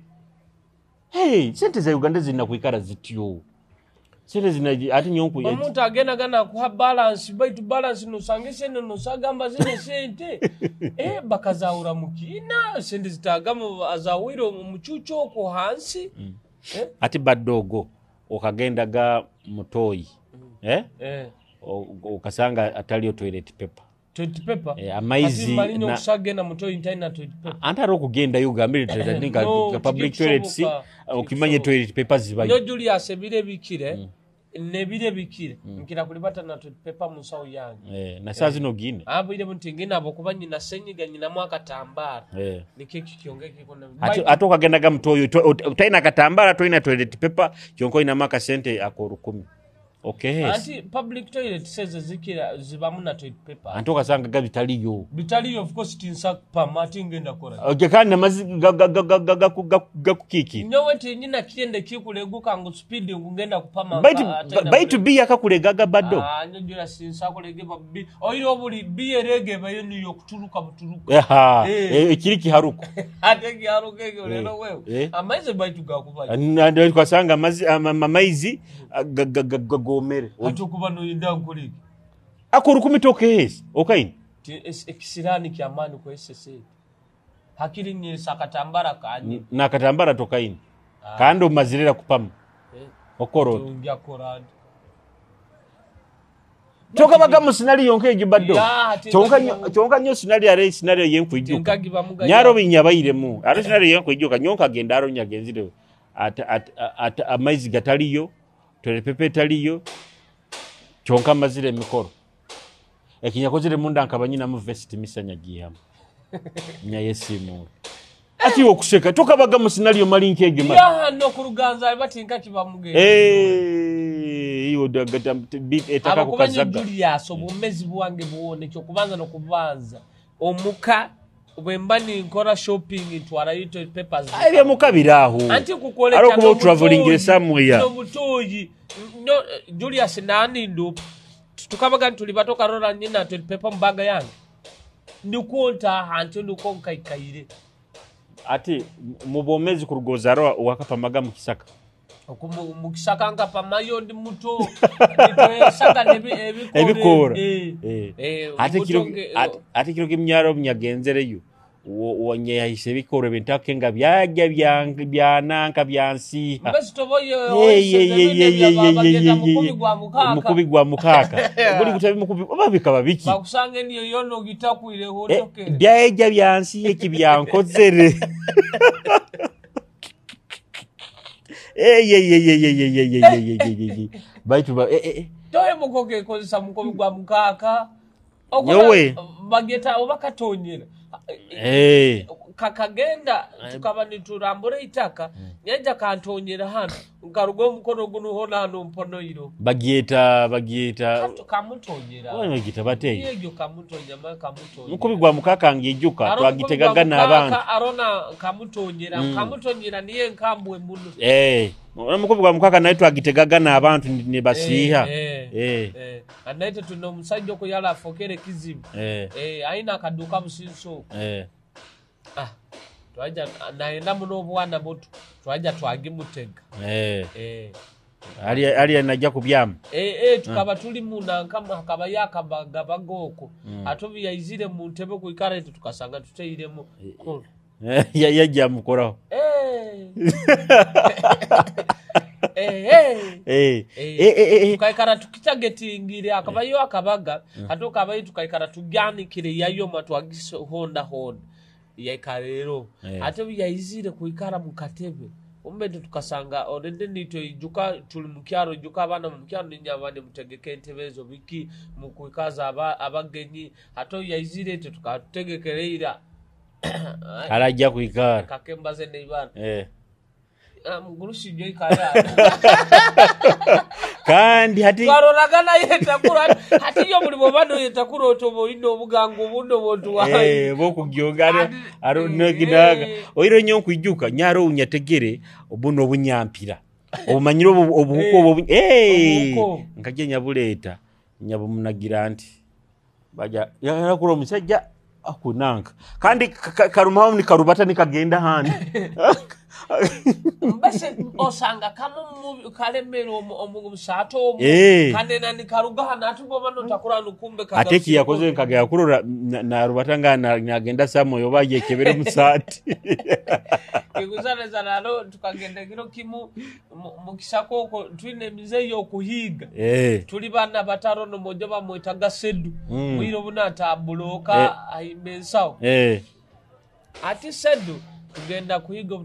Hey, sente za Uganda zinakuikara zityo. Sente zina ati nyonku omuntu agenda gana kuha balance baitu balance nosangese nosagamba zine sente bakazaura mukina sente zitagamo azawiro muchucho ko hansi ati badogo okagenda ga mutoyi okasanga ataliyo toilet paper amaizi na usagenda mutoyi ntana toilet paper antaro kugenda yugambire ndinga public toilets okimanye toilet paper zibayo no Julius ebire bikire nebire bikire nkira kulibata na toilet paper musawo yange na sazi no gine ile muntingina abo kubanyi na senyiga nyina mwaka tambara nikiki kiongeke kona atoka genda ga mutoyi utaina katambara toina toilet paper kyonko ina maka sente ako 10. Okay. Anti public toilet says zikira zibamu na toilet paper. Antoka sanga ga bitaliyo. Bitaliyo of course tinsa pamati ngenda kora. Okay kandi amazi gakukiki. Nyowe tinyina kiende kikuleguka ngo speed ngenda kupama. Baitu bi akakulegaga bado. Nyojura sinsa kulegeba bi. Oiro buli bi erege bayeni yokutuluka buturuka. Ekiri kiharuko. Ate kiharuko ege lero wewe. Amaize baitu gakuba. Ndio kwasanga amaizi gomere atukuba no yindankuri akuru kumitoke okaini ekisirani kyamani ko SSA hakiri ni sakatambara kanyi na katambara tokaini kando mazirira kupama okoro tungya korad choka bagamu scenario yonke bado chonka nyo scenario yenkwijuka nyaro binyabayiremu ari scenario yenkwijuka nyonka gendaro nyagenzire at amaizi gataliyo toilet paper taliyo chonka mazire mikoro ekinyakozire munda nkabanyina mu vest misanya giyama nya yesimu ati okusheka tokabaga mu scenario malinke egema no kuruganza batinka kibamuge iyo dagata etaka kukazaga Julius obumezi bwange buone cyo kubanza no kubanza omuka Wembani nkora shopping intwara yito papers. Aye mukabiraho. Anti kukoleka no kubo traveling somewhere. No mutoyi. No Julius nani ndo tukabaga tulibatoka rora nyina to paper mbaga yange. Ndikuonta hantu ndukonka ikaire. Ati mubomezi kurugozaro wakapamaga mukisaka. Mukisaka ngapamayo ndi muto. Ndisaka ebikora. Ati kiro kimnyaro mnyagenzereyo. Wonye yahise bikore bintake nga byajya byananka byansi mbese toboye mukubi gwa mukaka nguri gutabi mukubi obabikaba biki bakusange niyo yono gitakwire hotoke byajya byansi ekibyankozere baitu toye mukoke kozesa mukubi gwa mukaka yowe bageta obakatonyera kakagenda tukaba niturambure itaka nyaja kantonyera hano ngarugo mukono guno hona hano mpono iro bagieta kamutonyera bagita bateye yego kamutonya makamutonya mukubigwa mukaka ngyejuka twagitegaga nabantu arona kamutonyera niye nkambwe muno mukubigwa mukaka nayo twagitegaga nabantu ne basiha anaite tuno musajjo ko yala fokere kizibu aina kaduka businso twaja naenda muno bwana botu twaja twagimutega ali anajja kubyama tukaba tuli muna kama akaba yakabaga bagoko atobi yaizire mu ntebe ku ikarete tukasanga tuteiremo ko yajja mukoraho tukaikara tukitagetingire akabayo akabaga atoka abayi tukaikara tugyanikire yayo matwagise honda yakarero atobi yaizire ku ikara mu katebe umbende tukasanga orende nito ijuka tuli mukyaro ijuka abana mu mukyaro ninyabane mutegeke entebezo biki mu kuikaza abagenyi hato yaizire tukategekereira arajja kuikara kakembaze neibana mugurushi nyo ikara kandi hati twaroragana yetakura hati yo muri bobano yetakura otobo ino bugango buno bontu wayi bokugiyongana aro naginaga oiro nyo kwijuka nyaro unyategere obuno obunyampira obumanyiro obuhuko nkaje nyabuleta nyabumunagira nti baja yakura omusajja akunanka kandi karumaho ni karubata ni kagenda handi mbese osanga kama kalemero omusato kanena ni karuga natubo bano takura nukumbe kaga ateki yakoze nkaga yakurura na rubata ngana nagenda samo yobaye kebere musati kiguzana zanalo tukagenda kiro kimu mukishako ko twine mizeyo okuhiga tuli bana bataro no mojo bamwetaga sedu mwiro bunata buloka aimensao ati sedu tugenda kuhiga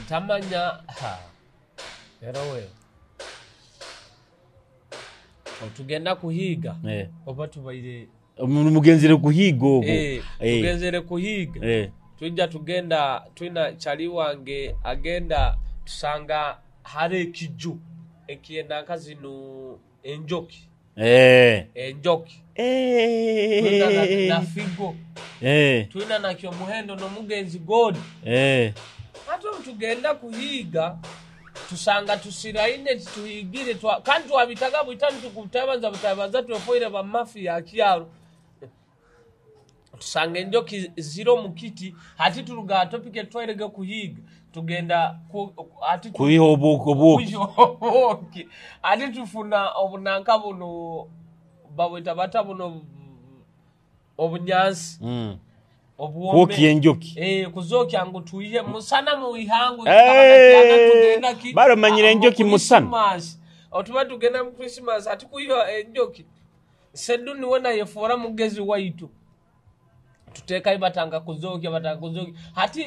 ntamanya erowe tugenda kuhiga oba tubaire mugenzere kuhiga obo tugenzere kuhiga tugenda twina chali wange agenda tusanga hare kiju ekienda kazinu enjoki enjoki na figo tuina na kyo muhendo no mugenzi god hato tugenda kuhiga tusanga tusiraine tuhigire kandi twabitaga butani tukutabanza twefoire ba mafia akiaro tusanga enjoki zero mukiti hati turuga topike twairege kuhiga tugenda ati kuihoboki ati tufuna obunanka buno baweta bata buno obunyansi obuwombe enjoki kuzoki angu tuiye musana mu ihangu kabanakiana tugenda ki baro manyire enjoki musana otuba tugenda mu Christmas ati kuiyo enjoki sedu ni wona yefora mugezi waitu tuteka ibatanga kuzoki hati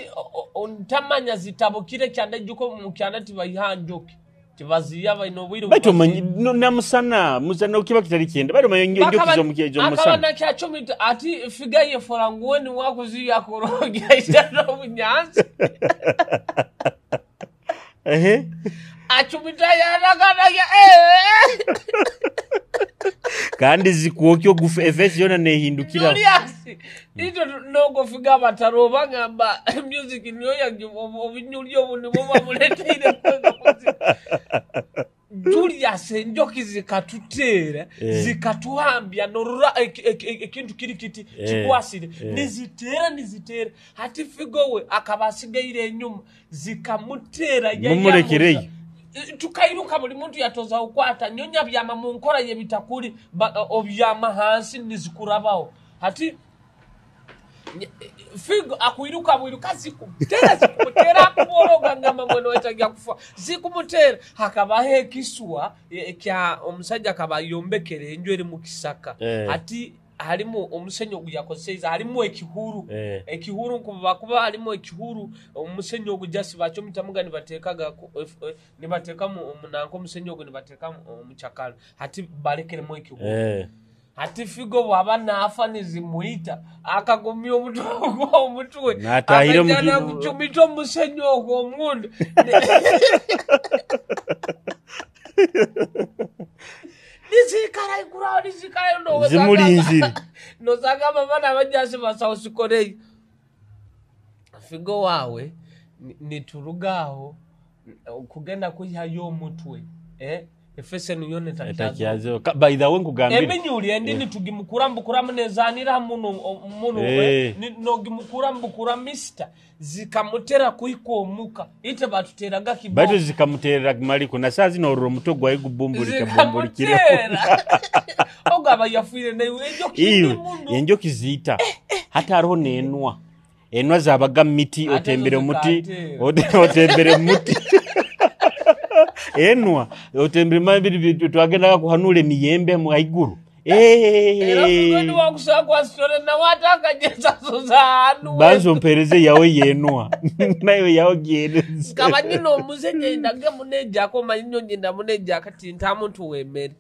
ontamanya zitabukire cyane juko mu cyana tibayihanjoki tibaziya bainobwiro bato na musana ukiba kitari kende bado manyoki zo mukejo musana akabana cyacho ati figaye fora ngwoni wakuzi yakoroga isano bunyansi achumita yaragana kandi zikuokyo gufe efesi yona nehindukira ito nogo figa bataroba ngamba music niyo yangi obinyulyo buno bamuletaire Julius enjoki zikatutera zikatuambya norura ekintu kiri kiti kikwasire nizitera hati figowe akabasigaire enyuma zikamutera mumurekereye tukairuka buli muntu yatoza ukwata nyonya byama mu nkora ye bitakuri obyama hansi nizikurabaho hati figo akuiruka mwiruka zikumutera kuboroga ngama mwana wetagia kufa zikumutera hakabahe kiswa kya omusajja akabayombekere enjwere mu kisaka ati halimu omusenyo guyakoseza halimu ekihuru kuba halimu ekihuru omusenyo gujasi bacho mitamuga nibatekaga nibateka mu munanko omusenyo go nibateka mu chakalo hati balekere mu ekihuru hati figo wabana afa nizimuita akagomya omutwe natahire mu kuchumito musenyo go omundu nizikara ikura ndo zimulinzi no sanga mabana bajase basausikorei figo wawe niturugaho kugenda kuyiha yo mutwe efese niyone takiazo by the way nkugambira eminyuli endini tugimukura munezanira muno no gimukura mister zikamutera kuiko omuka ite batuteraga kiboko bato zikamutera maliko na saa zino oro muto gwa igubumbulika bumbulikire ogaba yafuire ne enjoki zita hata aroho enwa zabaga miti otembere muti otembere muti enwa otembere mabiri twagenda kuhanula emiyembe mu aiguru era wakusha kwa story na wataka jesa sozanu banzo mpereze yawe yenwa nayo yawe gene kabanyino muzenye ndage muneja ko manyinyo nyinda muneja kati ntamuntu wemere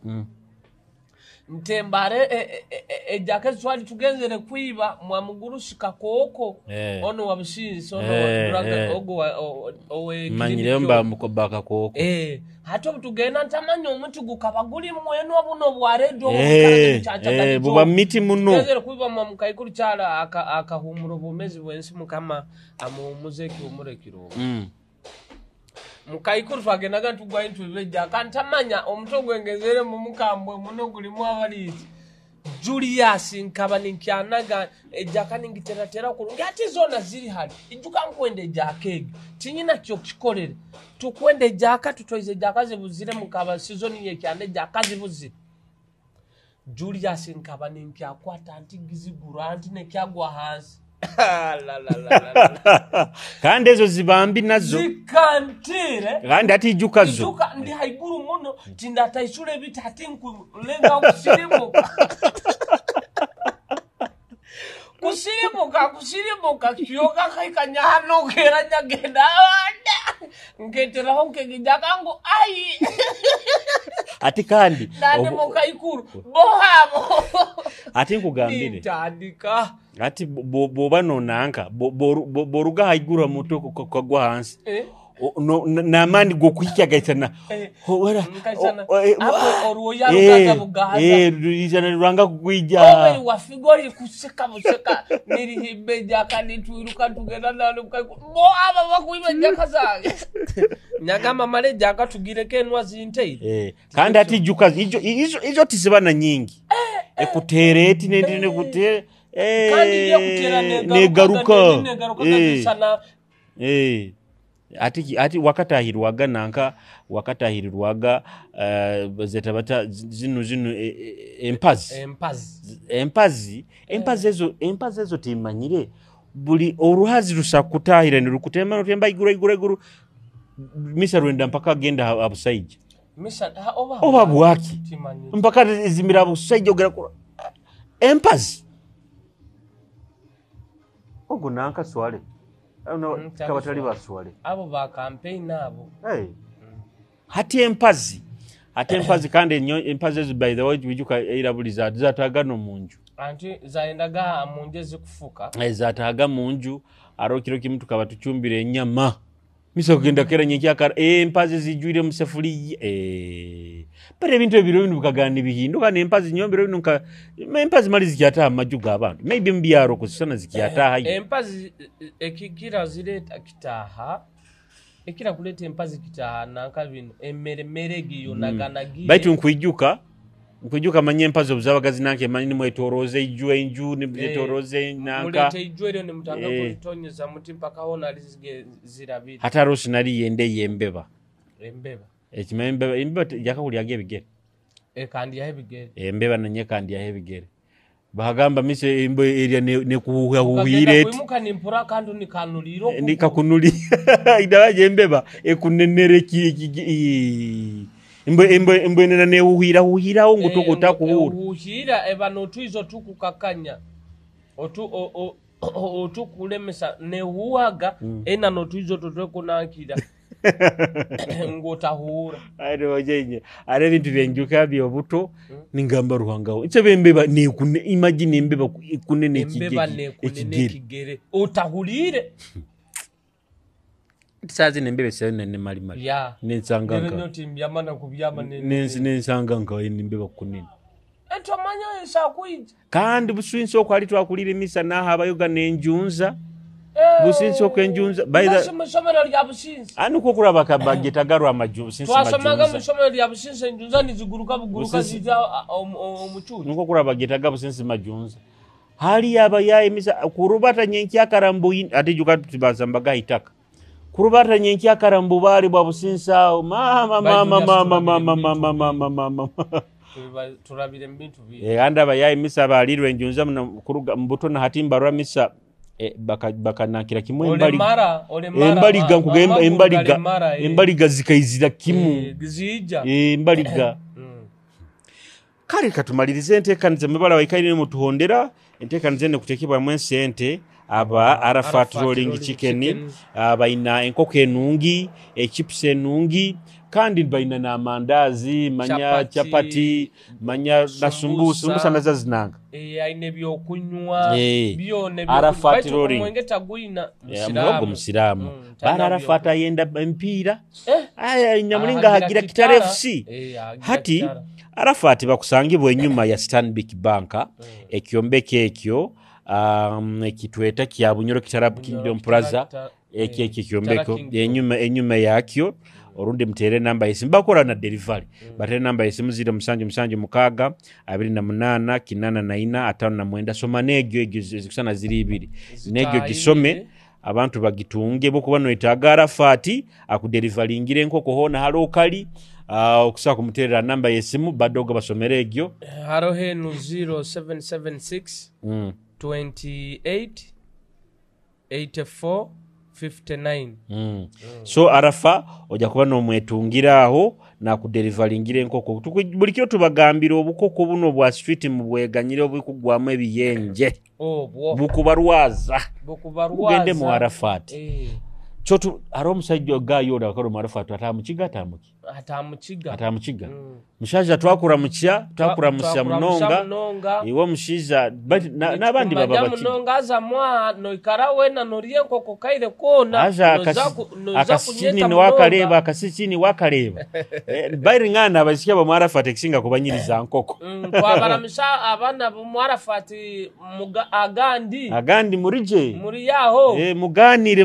ntembare ejaka swali tugenzere kwiba mwamuguru shikakoko ono wabishinzi ono dranga ogo owe manyire mba mukobaka koko hato tugenda ntamanyo omuntu gukabaguli mwenu abuno bwaredo buba miti muno tugenzere kwiba mwamukayikuru cyala akahumuro bumezi bwensi mukama amumuzeki umurekiro mukayikuru fagenaga tugwa into beja kantamanya omuto gwengezere mu mukambwe muno gulimu abaliti Julius nkabani nkyanaga ejakani ngiteratera kulungi ati zona ziri hali ijuka nkwende jakege tinyina kyo kikolere tukwende jaka tutoize jakaze buzire mukaba season ye kyande jakaze buzire Julius nkabani nkyakwata antigizigura anti ne kyagwa hansi kandi ezo zibambi nazo zikantire kandi ati ijuka zo ijuka ndi haiguru muno tindata ishure bitati nkulenga kusirimuka kusirimuka kyoka kaikanya hano kera nyagenda ngetera honke gijakango ai ati kandi nane mukayikuru bohabo ati nkugambire nitandika ati boba nonanka boruga haigura muto kugwa hansi na mani go kwikagaitana wera apo oruo yarukaza bugahaza rizana ranga kugwija owe wafigori kuseka buseka niri hibeja kandi tuiruka tugenda nalo bo aba bakuibe jakaza nyagama male jaka tugireke nwa zinte kandi ati juka izo tisibana nyingi ekutereti nende kutere kandi ye kutera negaruka sana ati wakatahirwaga nanka wakatahirirwaga zetabata zinu empazi ezo timanyire buli oruhazi rusakutahira ni rukutema rutemba iguru misa rwenda mpaka agenda abusaije misa oba bwaki mpaka zimira abusaije ogera ko empazi ogo nanka swale ano kabatali baswale abo ba campaign nabo hati empazi kandi empazi ezo by the way bijuka erabuliza zatagano munju anti zaendaga munje zikufuka zataga munju arokiro kimuntu kabatuchumbire enyama miso kugenda kera nyekyakara empazi zijuire musefuli pere bintu ebiro binu bukagana bihinduka nempazi nyombero binu nka empazi mali zikyata amajuga abantu maybe mbyaro kusana zikyata hayi empazi ekikira zileta kitaha ekira kuleta empazi kitaha nanka bino emeremere yonaganagiye baitu nkwijuka manye empazi obuzabagazi nanke manyi mwetoroze ijwe inju ni mwetoroze nanka mulete ijwe lyo ne mutanga kulitonyeza muti mpaka hona alizige zirabiri hata rosinali yende yembeba embeba imbeba yakakulyaga ebigere kandi ya ebigere embeba nanye kandi ya ebigere bahagamba mise imbo area ne kuhuhire kwimuka ni mpura kandi ni kanuliro ni kakunuli idawaje embeba ekunenere imbo nena ne uhira ngutokota kuhura uhira ebano tuizo tukukakanya otu kulemesa ne huaga ena no tuizo totokunakira ngotahura are bintu byenjuka byobuto ningamba ruhangaho icyo bembeba ne imagine embeba kunene ekigere otahulire tsazi nembebe sene ne mali nensanga noti mbyamana kubyama nensanga nga nembeba kunene etomanya esakuije kandi buswinso kwali twakulira misa naha abayoga nenjunza Businsi okwenjunza by the musomero lya Businsi anuko kuraba kabageta garwa amaju Businsi majunza twasomaga musomero lya Businsi enjunza niziguruka buguruka zija omuchuchi nuko kuraba geta gabu Businsi majunza hali yaba yayimisa kurubata nyenki akarambu ati juka tibazambaga itaka kurubata nyenki akarambu bali bwa Businsi mama turabire mbintu bibi anda bayayimisa balirwe enjunza mbuto na hatimba ramisa bakanakira kimwe embaliga nkugamba embaliga zikaizira kimu gizija embaliga kale katumalirize entekanize mebala waikaine mutuhondera entekanize ne kutekebwa mwensente aba Arafat rolling chicken abaina enkoko enungi chips enungi kandi baina na mandazi manya chapati manya nasumbusa naza zinanga aine byokunywa byone Arafat rolling mwengeta guina musiramu bara Arafat ayenda mpira aya nyamulinga hagira Kitare FC hati Arafat bakusangibwa enyuma ya Stanbic Bank ekyombeke ekyo ekitweta kya Bunyoro Kitarabu Kingdom Plaza ekyombeko enyuma yakyo orundi mtere namba yesimu bakora na delivery batere namba yesimu zira musanje mukaga 28 kinana na ina atano na mwenda soma negyo zikusana ziri ibiri negyo gisome abantu bagitunge boko bano itaga Arafat akudelivery ngire nkoko hona halokali okusaka kumuterera namba yesimu badoga basomere egyo haro henu 0776 28 84 59 so Arafa oja kuba no mwetungira aho na kudeliveringire enkoko bulikyo tubagambira obukoko buno bwa street mu bweganyire obukugwamu ebiyenje bukubarwaza ugende mu Arafat chotu aromusajjo gayo da karo Arafat atamukiga mushaja twakura mucha munonga iwo mushiza nabandi baba bati munonga za mwa no ikarawe na noriye nkoko kaire kona akasini ni wakareba akasini wakareba bayiri ngana abashiya ba Arafat ekisinga kubanyiriza nkoko kwabaramisha abana mu Arafat agandi muri yaho muganire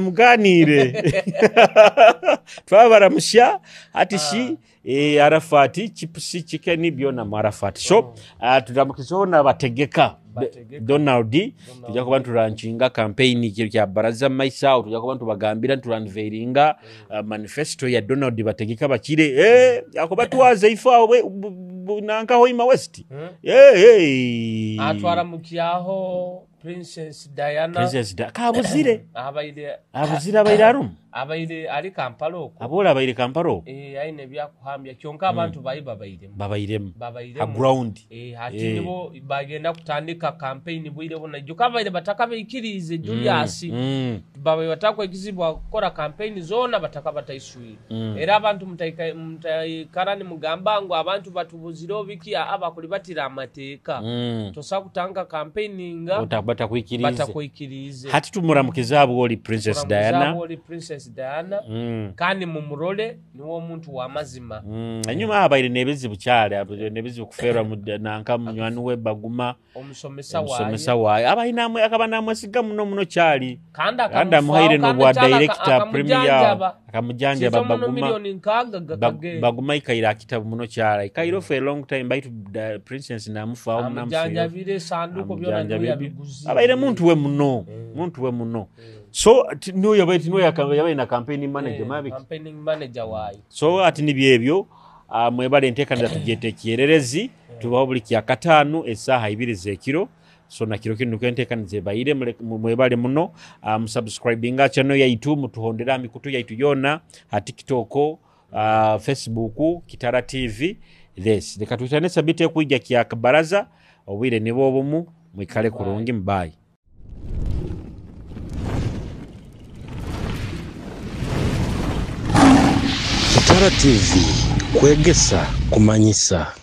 twabaramusha ati shi Arafat chips chicken byona mu Arafat so tutamukizona bategeka Donald tujja kuba turanchinga campaign kya baraza maisa tujja kuba tubagambira turanveiringa manifesto ya Donald bategeka bakire yakoba twaze ifa nanka hoima west atwara mukiyaho Princess Diana kabuzire abairarum abaire ali Kampala abola abaire Kampala aine byakuhambya kyonka abantu babairemu a ground hati nibo bagenda kutandika campaign bwire bona jukabaire batakabikirize Julius babaye batakwa ekizibwa gukora campaign zona batakabatayiswira era abantu mutayikarani mugamba ngo abantu batubuziro biki abakuli batira amateeka tosa kutanga campaigninga batakwikirize hati tumuramukizaabo oli Princess Diana kandi mumurole niwo muntu wa mazima enyuma abaire nebezi bukyale nebezi kufera nanka munywani we baguma omusomesa waye abainamwe akabanamwe siga muno kyali kanda muhaire no bwa director premier akamujanja baguma ikaira kitabu muno kyala ikairo for a long time baitu Princess namufa au namujanja vile sanduko byona biguzi abaire muntu we muno so niyo yabaye na campaigning manager wayi so ati nibyebyo mwebale ntekanira tugete kiererezi tubaho buli kya katano esaha 2 zekiro so na kiro kinu kentekanize bayire mwebale muno subscribinga channel yaitu mutuhondera mikutu yaitu yona TikTok Facebook Kitara TV this dekatutane sabite kuija kya kabaraza obwire nibo obumu mwikale kurungi mbayi Kitara TV kwegesa kumanyisa.